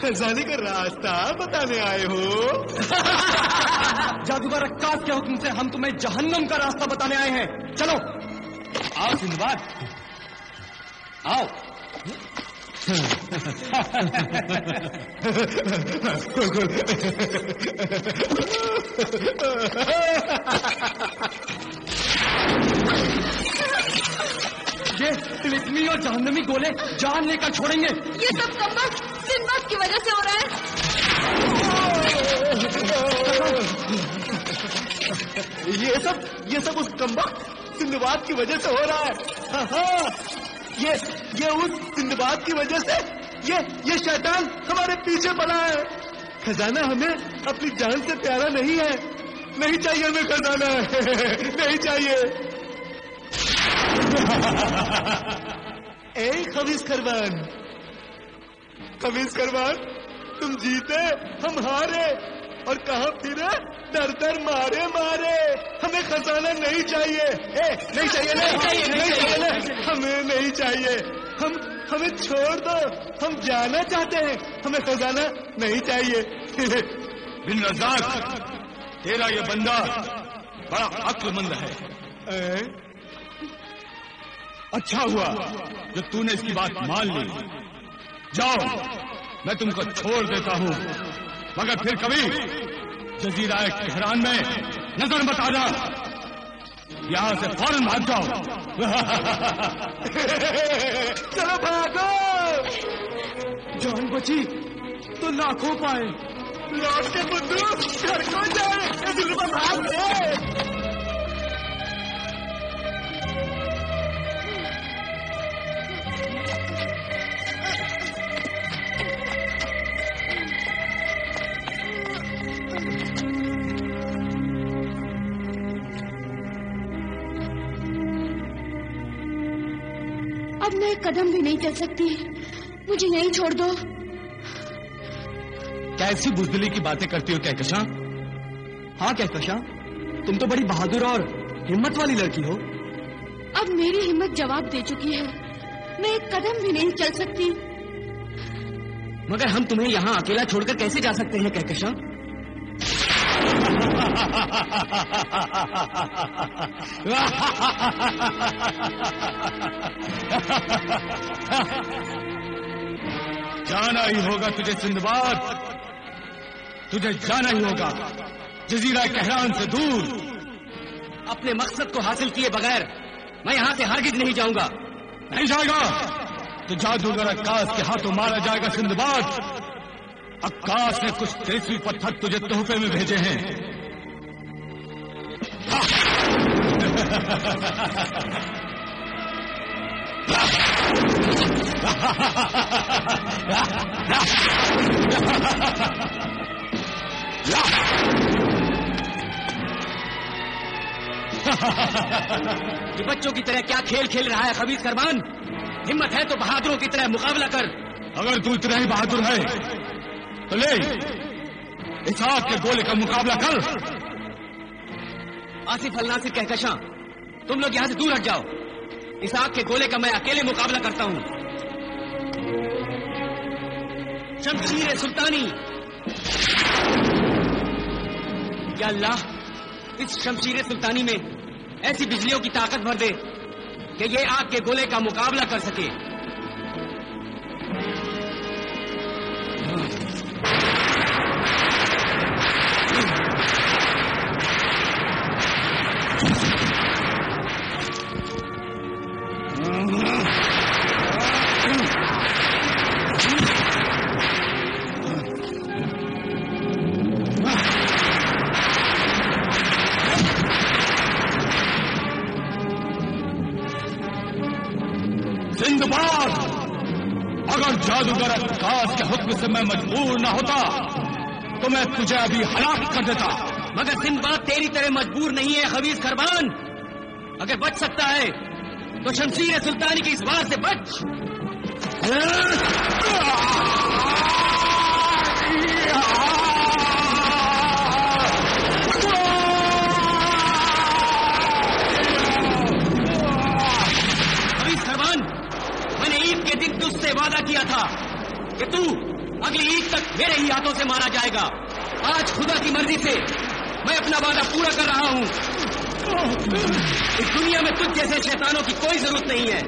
खजाने का रास्ता बताने आए हो? जादूगर अक्कास के हुक्म से हम तुम्हें जहन्नम का रास्ता बताने आए हैं। चलो आओ सिंदबाद, आओ। ये तिलिस्मी और जहन्नमी गोले जान लेकर छोड़ेंगे। ये सब कमबख्त सिंदबाद की वजह से हो रहा है। ये सब उस कमबख्त सिंदबाद की वजह से हो रहा है। हाँ, ये उस सिंदबाद की वजह से ये शैतान हमारे पीछे पड़ा है। खजाना हमें अपनी जान से प्यारा नहीं है। नहीं चाहिए हमें खजाना। नहीं चाहिए। ए खबीस खरवान, तुम जीते, हम हारे, और कहाँ फिरे? दर दर मारे। हमें खजाना नहीं चाहिए। नहीं चाहिए। हमें नहीं चाहिए। हमें छोड़ दो, हम जाना चाहते हैं। हमें खजाना नहीं चाहिए। बिन रज़ाक, तेरा ये बंदा बड़ा अक्लमंद है। अच्छा हुआ जो तूने इसकी बात मान ली। जाओ, मैं तुमको छोड़ देता हूँ, मगर फिर कभी जजीरा कहरान में नजर मत आना। यहाँ से फौरन भाग जाओ। चलो भागो। जान बची तो लाखों पाए। लौट के बुद्धू घर को जाए। भाग गए। अब मैं एक कदम भी नहीं चल सकती। मुझे यहीं छोड़ दो। कैसी बुज़दिली की बातें करती हो कहकशां? हाँ कहकशां, तुम तो बड़ी बहादुर और हिम्मत वाली लड़की हो। अब मेरी हिम्मत जवाब दे चुकी है। मैं एक कदम भी नहीं चल सकती। मगर हम तुम्हें यहाँ अकेला छोड़कर कैसे जा सकते हैं कहकशां? जाना ही होगा तुझे सिंदबाद, तुझे जाना ही होगा जजीरा कहरान से दूर। अपने मकसद को हासिल किए बगैर मैं यहाँ से हरगिज नहीं जाऊंगा। नहीं जाएगा तो जादूगर अक्कास के हाथों मारा जाएगा सिंदबाद। अक्कास ने कुछ तेजस्वी पत्थर तुझे तोहफे में भेजे हैं। ये बच्चों की तरह क्या खेल खेल रहा है खबीस करबान? हिम्मत है तो बहादुरों की तरह मुकाबला कर। अगर तू इतना ही बहादुर है तो ले इसहाक के गोले का मुकाबला कर। आसिफ अल नासिर कहकशां, तुम लोग यहाँ से दूर हट जाओ। इसहाक के गोले का मैं अकेले मुकाबला करता हूँ। शमशीर सुल्तानी। या अल्लाह, इस शमशीर सुल्तानी में ऐसी बिजलियों की ताकत भर दे कि ये आग के गोले का मुकाबला कर सके। सिंदबाद, अगर जादूगर अक्कास के हुक्म से मैं मजबूर न होता तो मैं तुझे अभी हलाक कर देता। मगर सिंदबाद तेरी तरह मजबूर नहीं है खबीस करबान। अगर बच सकता है तो शमशीर सुल्तानी की इस वार से बच। खबीस करबान, मैंने ईद के दिन तुझसे वादा किया था कि तू अगली ईद तक हाथों से मारा जाएगा। आज खुदा की मर्जी से मैं अपना वादा पूरा कर रहा हूं। इस दुनिया में तुझ जैसे शैतानों की कोई जरूरत नहीं है।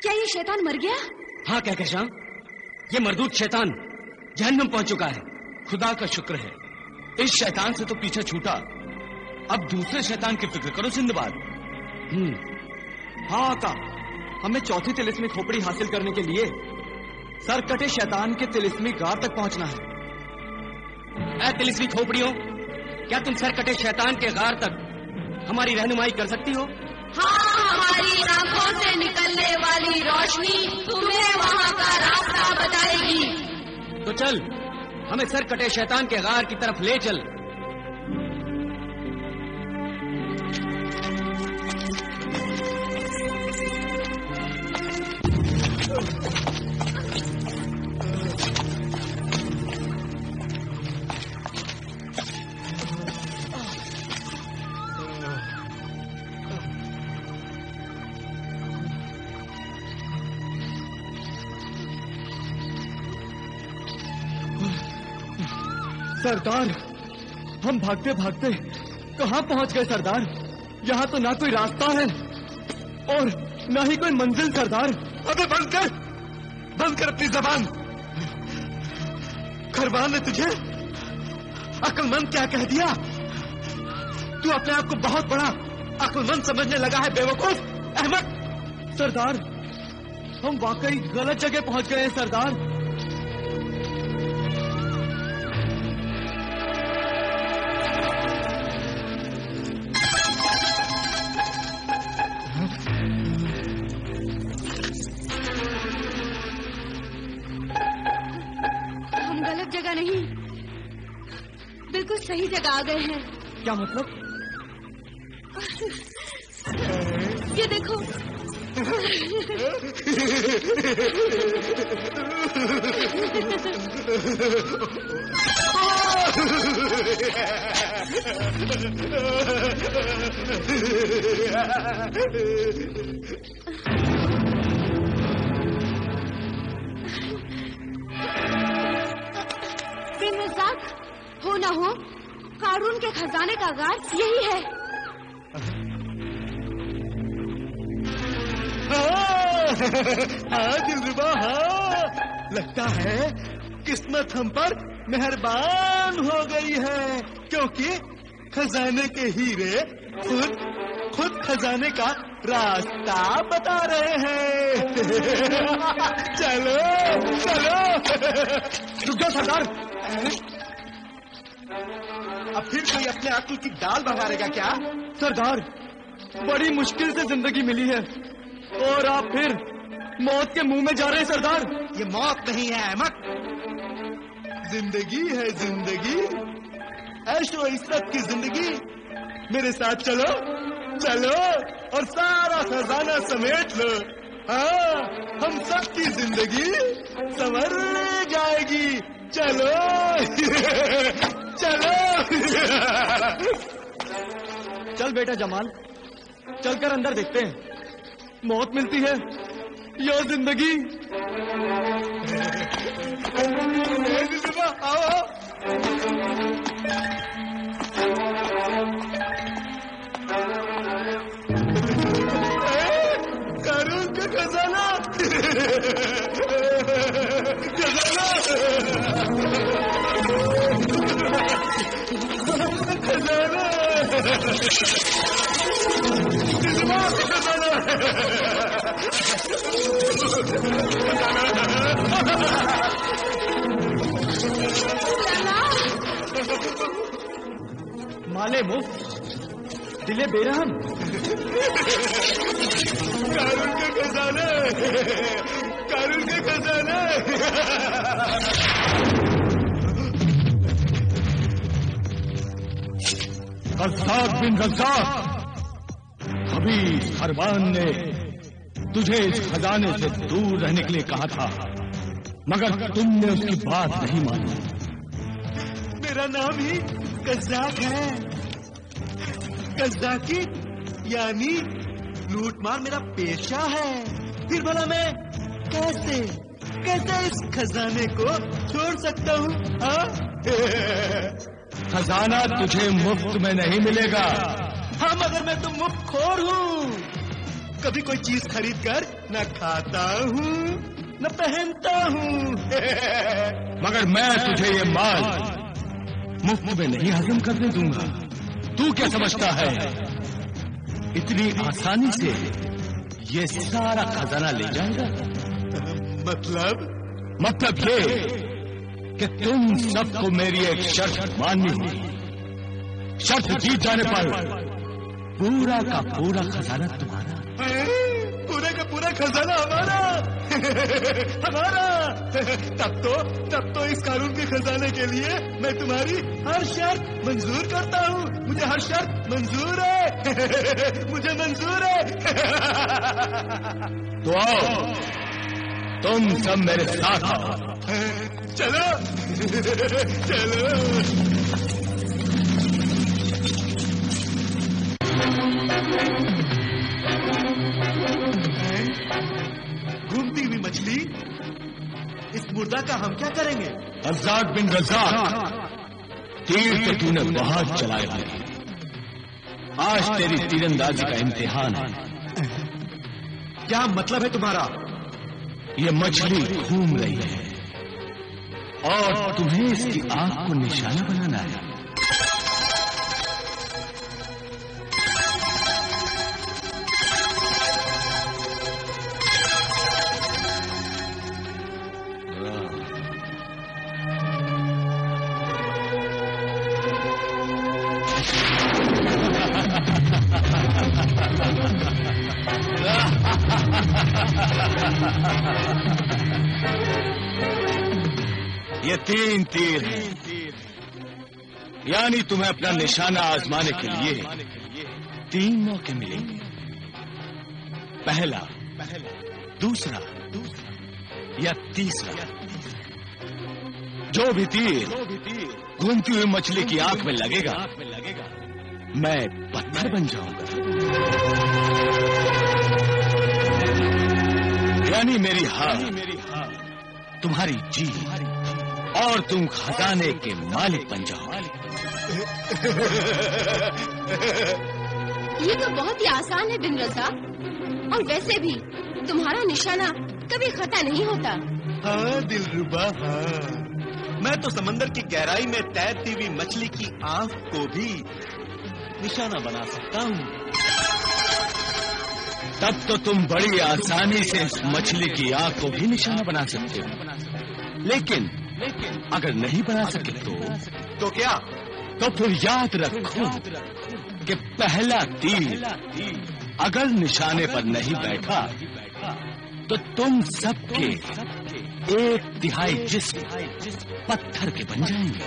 क्या ये शैतान मर गया? हाँ कहकशां, ये मरदूद शैतान जहन्नम पहुंच चुका है। खुदा का शुक्र है, इस शैतान से तो पीछा छूटा। अब दूसरे शैतान की फिक्र करो सिंदबाद। हाँ आका, हमें चौथी तिलिस्मी खोपड़ी हासिल करने के लिए सरकटे शैतान के तिलिस्मी गार तक पहुंचना है। ऐ तिलिस्मी खोपड़ियों, क्या तुम सरकटे शैतान के गार तक हमारी रहनुमाई कर सकती हो? हाँ, हमारी आंखों से निकलने वाली रोशनी तुम्हें वहाँ का रास्ता बताएगी। तो चल, हमें सरकटे शैतान के गार की तरफ ले चल। सरदार, हम भागते भागते कहाँ पहुंच गए सरदार? यहाँ तो ना कोई रास्ता है और ना ही कोई मंजिल सरदार। अबे बंद कर अपनी जबान। खरवान ने तुझे अक्लमंद क्या कह दिया? तू अपने आप को बहुत बड़ा अक्लमंद समझने लगा है बेवकूफ अहमद। सरदार, हम वाकई गलत जगह पहुंच गए हैं सरदार। बिल्कुल सही जगह आ गए हैं। क्या मतलब? ये देखो। हो ना हो, कारून के खजाने का गार यही है। हाँ दिलरुबा, हाँ, लगता है किस्मत हम पर मेहरबान हो गई है, क्योंकि खजाने के हीरे खुद खजाने का रास्ता बता रहे हैं। चलो चलो। रुक जाओ सरदार। अब फिर कोई अपने अक्ल की दाल बघारेगा क्या? सरदार, बड़ी मुश्किल से जिंदगी मिली है और आप फिर मौत के मुंह में जा रहे हैं सरदार। ये मौत नहीं है अहमद, जिंदगी है जिंदगी, ऐशो इज्जत की जिंदगी। मेरे साथ चलो चलो और सारा खजाना समेट लो। हाँ, हम सबकी जिंदगी संवर जाएगी। चलो चलो। चल बेटा जमाल, चलकर अंदर देखते हैं, मौत मिलती है या जिंदगी। आओ। कारून का खजाना। माले मुफ्त, दिले बेरहम। कारून के खजाने, कारून के खजाने। रज़्ज़ाक़ बिन रज़्ज़ाक़, कभी इस खरबान ने तुझे इस खजाने से दूर रहने के लिए कहा था, मगर तुमने उसकी बात नहीं मानी। मेरा नाम ही कज़्ज़ाक है। कज़्ज़ाकी यानी लूटमार मेरा पेशा है। फिर भला मैं कैसे इस खजाने को छोड़ सकता हूँ? खजाना तुझे मुफ्त में नहीं मिलेगा। हाँ, मगर मैं तो मुफ्त खोर हूँ। कभी कोई चीज खरीद कर न खाता हूँ न पहनता हूँ। मगर मैं तुझे ये माल मुफ्त में नहीं हजम करने दूंगा। तू क्या समझता है इतनी आसानी से ये सारा खजाना ले जाएगा? मतलब ये कि तुम सबको मेरी एक शर्त माननी होगी। शर्त जीत जाने पर पूरा का पूरा खजाना तुम्हारा। पूरा का पूरा खजाना हमारा। तब तो इस कानून के खजाने के लिए मैं तुम्हारी हर शर्त मंजूर करता हूँ। मुझे हर शर्त मंजूर है। मुझे मंजूर है। तो आओ, तुम सब मेरे साथ आओ। चलो चलो। घूमती हुई मछली, इस मुर्दा का हम क्या करेंगे? रज़्ज़ाक बिन रज़्ज़ाक, तीर तो तूने बहुत चलाए हैं। आज तेरी तीरंदाजी का इम्तिहान है। क्या मतलब है तुम्हारा? ये मछली घूम रही है और तुम्हें इसकी आंख को निशाना बनाना है। ये 3 तीर हैं, यानी तुम्हें अपना निशाना आजमाने के लिए 3 मौके मिलेंगे। पहला, दूसरा या तीसरा। जो भी तीर घूमती हुई मछली की आंख में लगेगा, मैं पत्थर बन जाऊंगा। यानी मेरी हार तुम्हारी जीत और तुम खजाने के मालिक बन जाओ। ये तो बहुत ही आसान है बिन रज़्ज़ाक, और वैसे भी तुम्हारा निशाना कभी खता नहीं होता। हाँ दिलरुबा, हाँ। मैं तो समंदर की गहराई में तैरती हुई मछली की आंख को भी निशाना बना सकता हूँ। तब तो तुम बड़ी आसानी से इस मछली की आंख को भी निशाना बना सकते हो। लेकिन अगर नहीं बना सके तो क्या? तो फिर याद रखो कि पहला तीर अगर निशाने पर नहीं बैठा तो तुम सबके 1/3 जिस्म पत्थर के बन जाएंगे।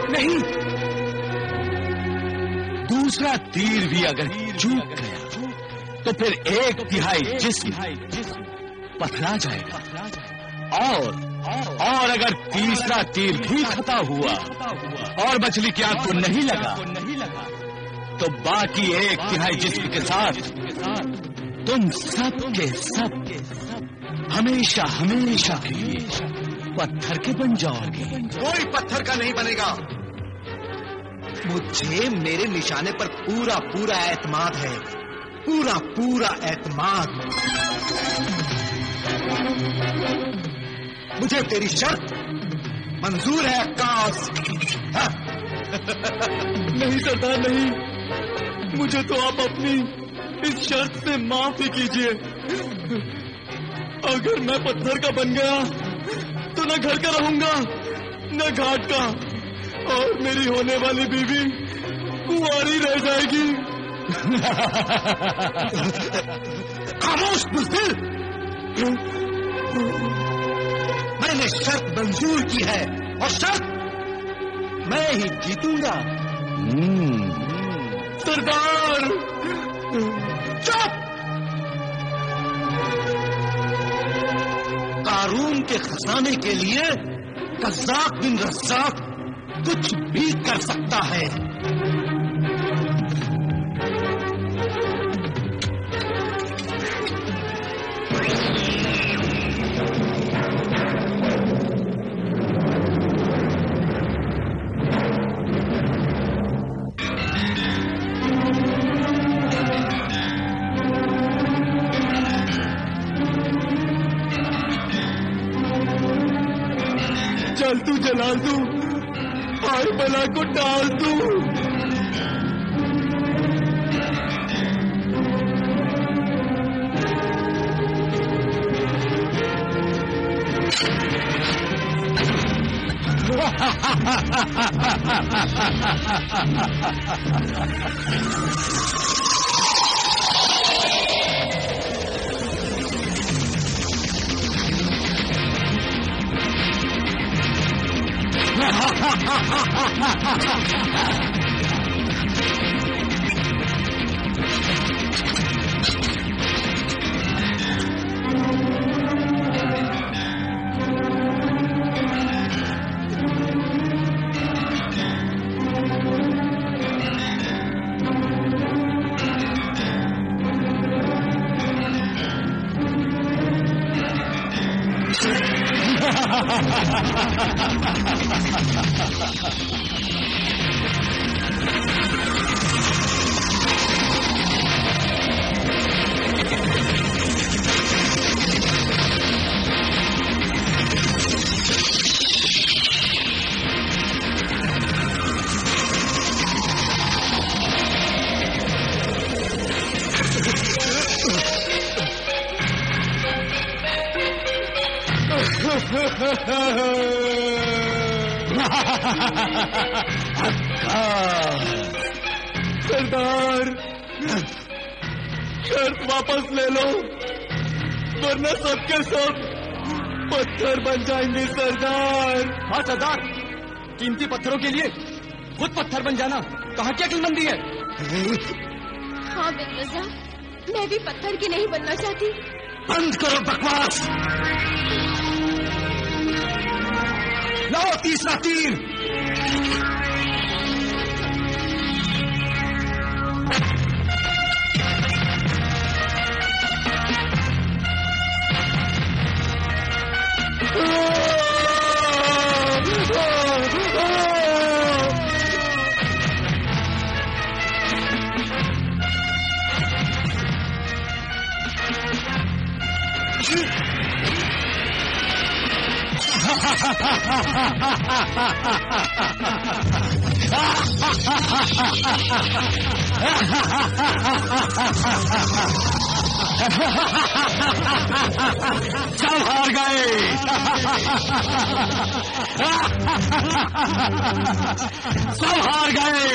नहीं, दूसरा तीर भी अगर चूक गया तो फिर 1/3 जिस्म पथरा जाएगा। और अगर तीसरा तीर भी खता हुआ और मछली की आंख को नहीं लगा तो बाकी 1/3 जिस्म के साथ तुम सब के सब हमेशा हमेशा के लिए पत्थर के बन जाओगे। कोई पत्थर का नहीं बनेगा। मुझे मेरे निशाने पर पूरा पूरा एतमाद है। पूरा पूरा एतमाद। मुझे तेरी शर्त मंजूर है अक्कास। नहीं सरदार, नहीं। मुझे तो आप अपनी इस शर्त से माफी कीजिए। अगर मैं पत्थर का बन गया तो न घर का रहूंगा न घाट का, और मेरी होने वाली बीवी कुंवारी रह जाएगी। खामोश बुज़दिल! मैंने शर्त मंजूर की है, और शर्त मैं ही जीतूंगा। सरदार चुप! कारून के खजाने के लिए कज़्ज़ाक़ बिन रज़्ज़ाक़ कुछ भी कर सकता है। जल तू जला दू, आय बला को डाल दू। सरदार शर्त वापस ले लो, वरना सबके सब पत्थर बन जाएंगे सरदार। हाँ सरदार, कीमती पत्थरों के लिए खुद पत्थर बन जाना कहाँ की अक्लमंदी है। हाँ बिन रज़ा, मैं भी पत्थर की नहीं बनना चाहती। बंद करो बकवास। लाओ तीसरा तीर। सब हार गए। सब हार गए।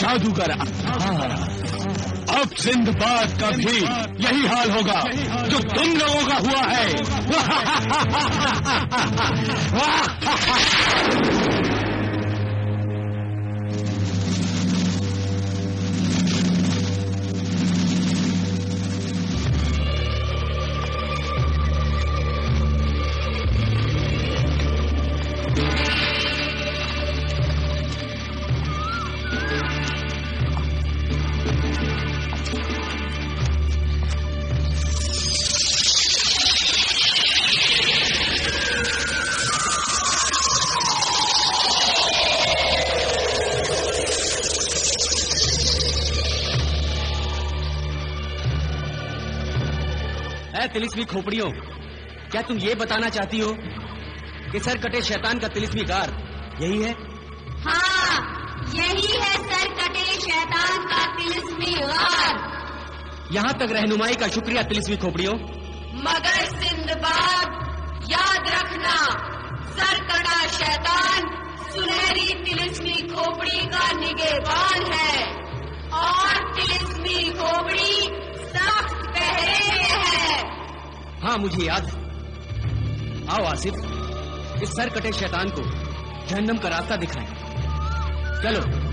जादूगर, अब सिंदबाद का भी यही हाल होगा जो तुम लोगों का हुआ है। तिलिस्मी खोपड़ियों, क्या तुम ये बताना चाहती हो कि सर कटे शैतान का तिलिस्मीकार यही है? हाँ, यही है सर कटे शैतान का तिलिस्मीकार। यहाँ तक रहनुमाई का शुक्रिया तिलिस्मी खोपड़ियों। मगर सिंदबाद याद रखना, सर कटा शैतान सुनहरी तिलिस्मी खोपड़ी का निगहबान है और तिलिस्मी खोपड़ी सख्त पहरे में है। हाँ मुझे याद है। आओ आसिफ, इस सर कटे शैतान को जहन्नम का रास्ता दिखाएं। चलो।